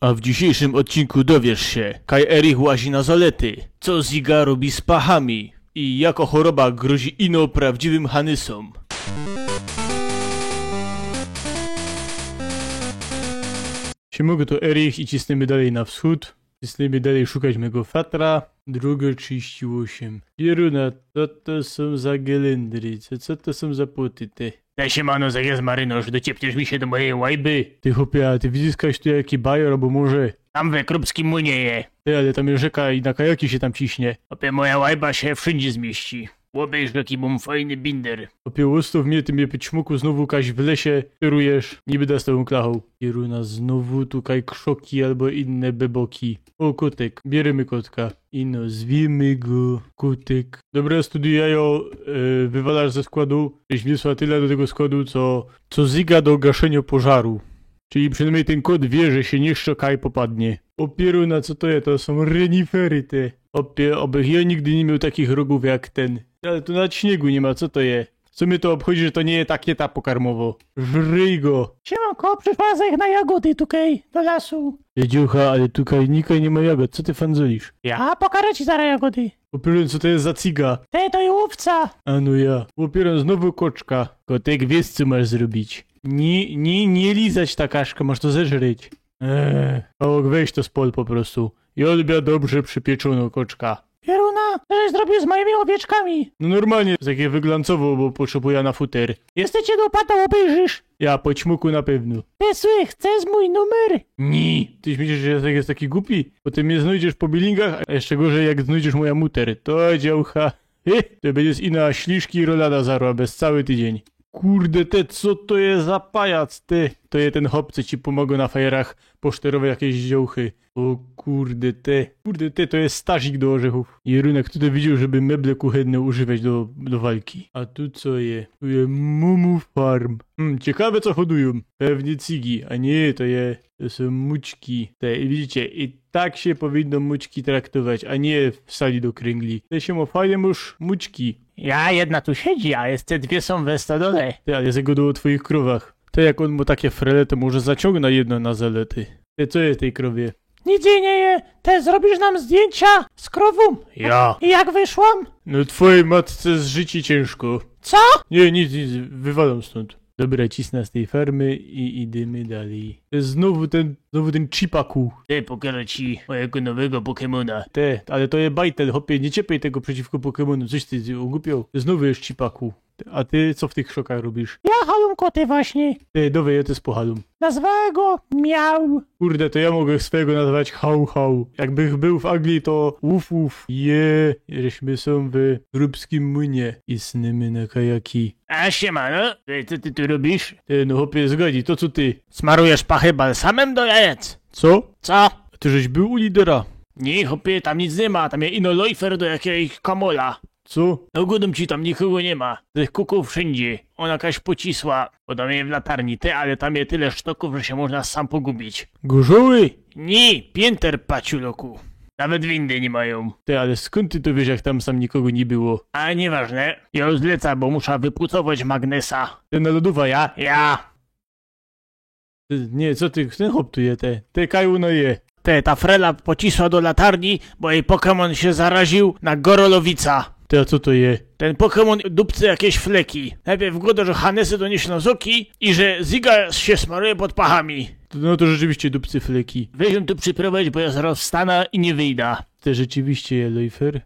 A w dzisiejszym odcinku dowiesz się, Kaj Erich łazi na zalety, co Ziga robi z pachami i jako choroba grozi ino prawdziwym Hanysom. Siemogę, to Erich i cisnemy dalej na wschód. Cisnemy dalej szukać mego fatra. Droga 38. Pieruna, co to są za gelendry? Co to są za płoty te? Siemano, jest marynarz, dociepniesz mi się do mojej łajby. Ty chłopie, a ty widzisz tu jaki bajor, albo może? Tam we Krupskim młynie je. Ty, ale tam jest rzeka i na kajaki się tam ciśnie. Opie, moja łajba się wszędzie zmieści. Łobejż jaki mam fajny binder. Chłopie, ustaw mnie, ty mnie ćmuku znowu kaś w lesie kierujesz. Niby da z tą klachą. Pieruna, znowu tu kaj krzoki albo inne beboki. O, kotek, bierzemy kotka. I nazwijmy go kotek. Dobra, studiajo, wywalasz ze składu. Żeś wniosła tyle do tego składu, co Ziga do gaszenia pożaru. Czyli przynajmniej ten kot wie, że się nie szczokaj popadnie. O pieruna, co to jest? To są renifery te. Opie, obych ja nigdy nie miał takich rogów jak ten. Ale tu nawet śniegu nie ma, co to je? Co mnie to obchodzi, że to nie jest takieta pokarmowo? Żryj go! Siemanko, przyszła zech na jagody tukaj, do lasu. Jedziucha, ale tutaj nikaj nie ma jagod, co ty fanzolisz? Ja pokażę ci zaraz jagody. Opieron, co to jest za ciga? To jest łowca. A no ja. Opieron, znowu koczka. Kotek, wiesz co masz zrobić. Nie lizać ta kaszka, masz to zeżryć. Pałok, weź to z pol po prostu. I odbia dobrze przypieczoną koczka. Pieruna, co żeś zrobił z moimi owieczkami? No normalnie, takie wyglancowo, bo potrzebuję na futer. Jesteście do pata, obejrzysz. Ja po ćmuku na pewno. Ty słuchaj, chcesz mój numer? Nie. Ty myślisz, że ja jest taki głupi? Potem mnie znajdziesz po bilingach, a jeszcze gorzej jak znajdziesz moja muter. To działcha. To będzie z ina śliszki i rolada zarła bez cały tydzień. Kurde te, co to jest za pajac ty? To jest ten hop, co ci pomogą na fajerach poszterować jakieś ziołchy. O kurde te, to jest stazik do orzechów. Jerunek, kto to widział, żeby meble kuchenne używać do walki? A tu co je? Tu je Mumu Farm. Ciekawe co hodują. Pewnie cigi, a nie, to są mućki. Te, i widzicie, i tak się powinno mućki traktować, a nie w sali do kręgli. Te się ma fajne już mućki. Ja, jedna tu siedzi, a jeszcze dwie są we stodole. Ty, ale zagodą o twoich krowach. To jak on mu takie frele, to może zaciągnę jedno na zalety. Ty, co jest tej krowie? Nic jej nie je. Te zrobisz nam zdjęcia z krową? Ja. I jak wyszłam? No twojej matce z życi ciężko. Co? Nie, nic, wywalam stąd. Dobra, cisnę z tej farmy i idziemy dalej. To jest znowu ten chipaku. Ty, pokażę ci mojego nowego Pokemona. Te, ale to jest bajtel, hopie, nie ciepiej tego przeciwko Pokemonu. Coś ty ogłupiał. Znowu jest chipaku. A ty co w tych szokach robisz? Ja halum koty właśnie. Ty, dowej, ja to spohalum. Nazwałem go Miał. Kurde, to ja mogę swojego nazwać hał. Jakbych był w Anglii, to uf. Żeśmy są w Krupskim młynie i snymy na kajaki. A siemano, co ty tu robisz? Ty, no hopie, zgodzi, to co ty? Smarujesz pachy balsamem do jajec. Co? Co? A ty żeś był u lidera. Nie, hopie, tam nic nie ma, tam jest ino lojfer do jakiegoś kamola. Co? No godum ci, tam nikogo nie ma. Tych kuków wszędzie. Ona jakaś pocisła. Podam je w latarni, ale tam jest tyle sztoków, że się można sam pogubić. Gorzoły? Nie, pięter paciuloku. Nawet windy nie mają. Ty, ale skąd ty to wiesz, jak tam sam nikogo nie było? A nieważne. Ja już zlecam, bo muszę wypucować Magnesa. Ten na lodowa, ja? Ja. Ty, nie, co ty, ten hop tu je, te kaju no je. Ta frela pocisła do latarni, bo jej Pokémon się zaraził na Gorolowica. Ty, a co to je? Ten Pokémon dupcy jakieś fleki. Najpierw godo, że Hanesy to nie ślązoki i że Ziga się smaruje pod pachami. No to rzeczywiście dupcy fleki. Weź ją tu przyprowadź, bo ja zaraz wstanę i nie wyjdę. Te rzeczywiście je, Lojfer.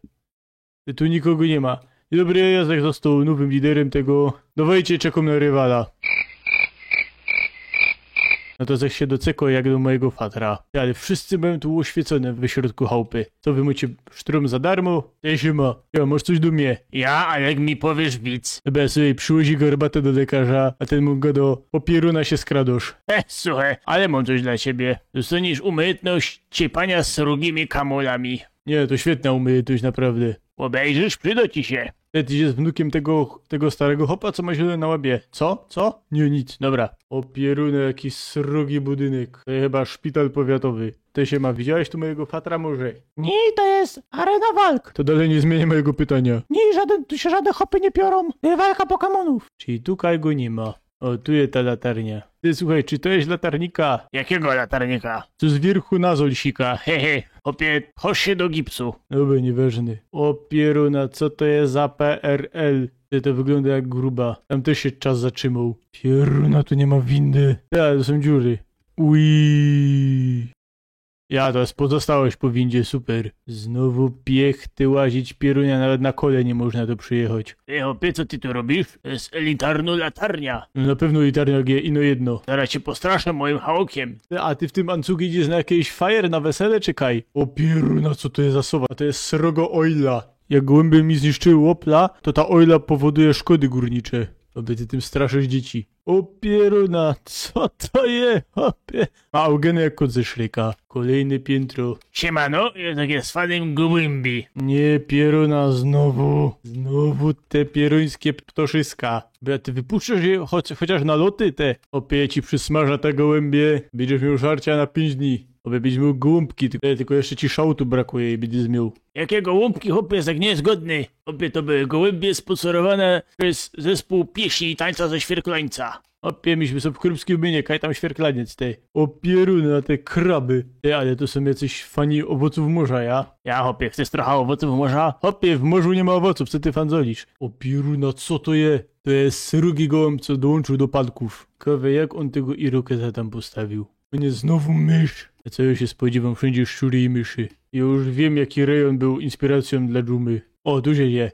Tu nikogo nie ma. I dobry, Jacek został nowym liderem tego. Dawajcie, czekam na rywala. No to zech się doceko jak do mojego fatra. Ale wszyscy mają tu oświecone w środku chałupy. Co wy macie sztrum za darmo? Ja się ma. Ja, masz coś do mnie. Ja, a jak mi powiesz widz? Dobra, sobie przywozi herbatę do lekarza, a ten mu go do popieruna się skradosz. Słuchaj, ale mam coś dla ciebie. Dostaniesz umiejętność ciepania z srogimi kamolami. Nie, to świetna umiejętność, naprawdę. Obejrzysz, przyda ci się. Ty idziesz z wnukiem tego starego hopa, co ma źle na łabie. Co? Nie, nic. Dobra. O pierunę, jaki srogi budynek. To chyba szpital powiatowy. Ty się ma, widziałeś tu mojego fatra może? Nie, to jest arena walk. To dalej nie zmienia mojego pytania. Nie, tu się żadne hopy nie piorą. Walka Pokemonów. Czyli tutaj go nie ma. O, tu jest ta latarnia. Ty, słuchaj, czy to jest latarnika? Jakiego latarnika? Co z wierchu na zolsika? Hehe, hopie, chodź się do gipsu. Dobra, nieważny. O pieruna, co to jest za PRL? To wygląda jak gruba. Tam też się czas zatrzymał. Pieruna, tu nie ma windy. Tak, to są dziury. Ui. Ja, to jest pozostałeś po windzie, super. Znowu piechty łazić, pierunia, nawet na kole nie można tu przyjechać. Ty hopie, co ty tu robisz? To jest elitarna latarnia. No na pewno litarnia G, ino jedno. Zaraz cię postraszę moim hałokiem. A ty w tym ancugu idziesz na jakieś fire, na wesele, czy kaj? O pieruna, co to jest za sowa? To jest srogo oila. Jak gołębie mi zniszczyły łopla, to ta oila powoduje szkody górnicze. Obie ty tym straszysz dzieci. O pieruna, co to jest? Opie. Ma eugeny jak kot ze Szreka. Kolejne piętro. Siemano, ja tak jest fanem gołębi. Nie, pieruna, znowu. Znowu te pieruńskie ptoszyska. Bo ty wypuszczasz je chociaż na loty te. Opie ci przysmaża te gołębie. Będziesz miał żarcia na 5 dni. Obie będziesz miał gołąbki, tylko jeszcze ci szałtu brakuje i będziesz miał. Jakie gołąbki, hopie, jest tak niezgodny. Hopie, to były gołębie sponsorowane przez zespół pieśni i tańca ze Świerklańca. Opie, myśmy są w krymskim mynie, kaj tam świerklaniec, te. O pieruna, te kraby. Te, ale to są jacyś fani owoców morza, ja? Ja, hopie, chcesz trochę owoców morza? Hopie, w morzu nie ma owoców, co ty fanzolisz? O pieruna, co to jest? To jest srugi gołąb, co dołączył do palków. Kawe, jak on tego irokeza tam postawił? To nie znowu mysz. A co ja się spodziewam, wszędzie szczury i myszy. Ja już wiem, jaki rejon był inspiracją dla dżumy. O, tu się je.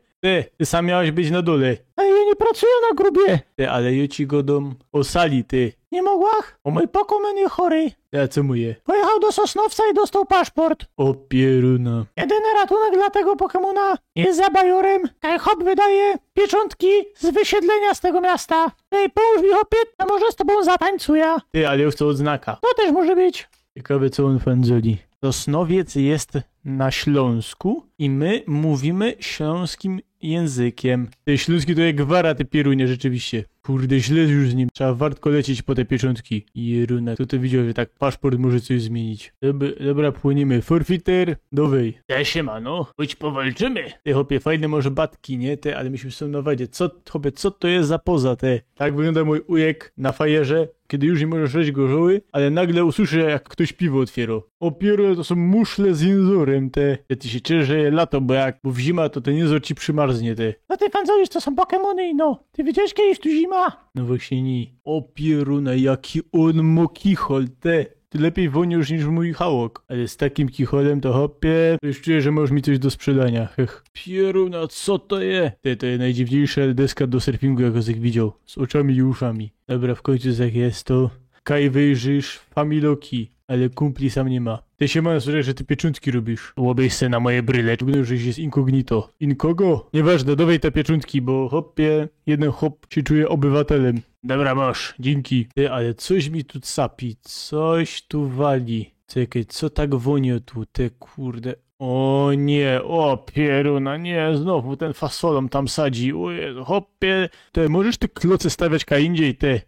Ty sam miałeś być na dole. Ale ja nie pracuję na grubie. Ale ja ci go dom o sali, ty. Nie mogłach? O mój pokomen jest chory. A co mu je? Pojechał do Sosnowca i dostał paszport. O pieruna. Jedyny ratunek dla tego Pokemona jest za bajorem. Kaj hop wydaje pieczątki z wysiedlenia z tego miasta. Ej, połóż mi hopie, a może z tobą zatańcuję. Ty, ale ja chcę odznaka. To też może być. Ciekawe, co on fanzoli. Sosnowiec jest na Śląsku i my mówimy śląskim językiem. Te śląski to jak gwara, te pierunie, rzeczywiście. Kurde, źle już z nim. Trzeba wartko lecieć po te pieczątki. Jeruna, kto to widział, że tak paszport może coś zmienić. Dobra, płyniemy. Forfiter, dowej. Ja siemano, choć powalczymy. Te hopie, fajne może batki, nie? Te, ale myśmy są na wadzie. Co to jest za poza te? Tak wygląda mój ujek na fajerze, kiedy już nie możesz jeść gorzoły, ale nagle usłyszę, jak ktoś piwo otwiera. O pieruna, to są muszle z jęzorem, te. Ty się cieszę, że jest lato, bo w zima to ten jęzor ci przymarznie, te. No ty fanzolisz, to są Pokemony, no. Ty widziałeś kiedyś tu zima? No właśnie nie. O pieruna, jaki on ma kichol, te. Ty lepiej wonisz niż mój hałok. Ale z takim kicholem to hopie, to już czuję, że możesz mi coś do sprzedania. Hech. Pieruna, co to jest? To jest najdziwniejsza deska do surfingu, jak ich widział. Z oczami i uszami. Dobra, w końcu jak jest to. Kaj wyjrzysz, familoki. Ale kumpli sam nie ma. Ty się ma słyszeć, że ty pieczątki robisz. Łobyś se na moje bryle. Wygląda, że jest incognito. Inkogo? Nieważne, dowej te pieczątki, bo hopie, jeden hop się czuje obywatelem. Dobra, masz. Dzięki. Ty, ale coś mi tu sapi, coś tu wali. Czekaj, co tak wonie tu, te kurde. O nie, o pieruna, nie, znowu ten fasolą tam sadzi. O Jezu, hopie. Te, możesz te kloce stawiać ka indziej, te.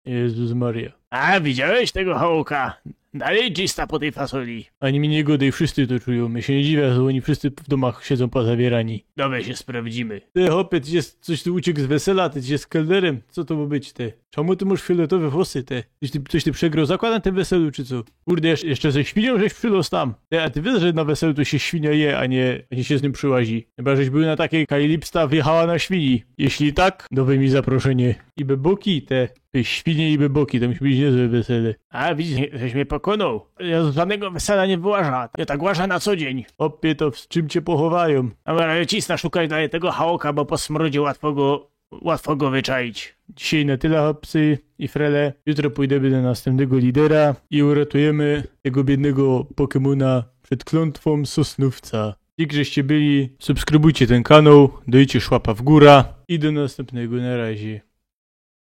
Jezus Maria. A, widziałeś tego hałoka? Dalej czysta po tej fasoli. Ani mi nie godej, wszyscy to czują. My się nie dziwię, że oni wszyscy w domach siedzą pozabierani. Dobra, się sprawdzimy. Ty hopie, ty jest coś tu uciekł z wesela, ty jest kelnerem. Co to ma być, te? Czemu ty masz fioletowe włosy, te? Coś ty przegrał zakład na tym weselu, czy co? Kurde, jeszcze ze świnią żeś przylos tam. Te, a ty wiesz, że na weselu to się świnia je, a nie się z nim przyłazi. Chyba, żeś był na takiej Kailipsta wjechała na świni. Jeśli tak, dawaj mi zaproszenie. I beboki, te świnie i beboki, to musi być niezłe wesele. A, widzisz, żeś mnie pokonał. Ja z żadnego wesela nie wyłaża. Ja tak łażę na co dzień. Hopie, to z czym cię pochowają? Dobra, cisna, szukaj dalej tego hałoka, bo po smrodzie łatwo go wyczaić. Dzisiaj na tyle, hopsy i frele. Jutro pójdziemy do następnego lidera i uratujemy tego biednego Pokemona przed klątwą Sosnówca. Dzięki, żeście byli, subskrybujcie ten kanał, dajcie szłapa w górę i do następnego, na razie.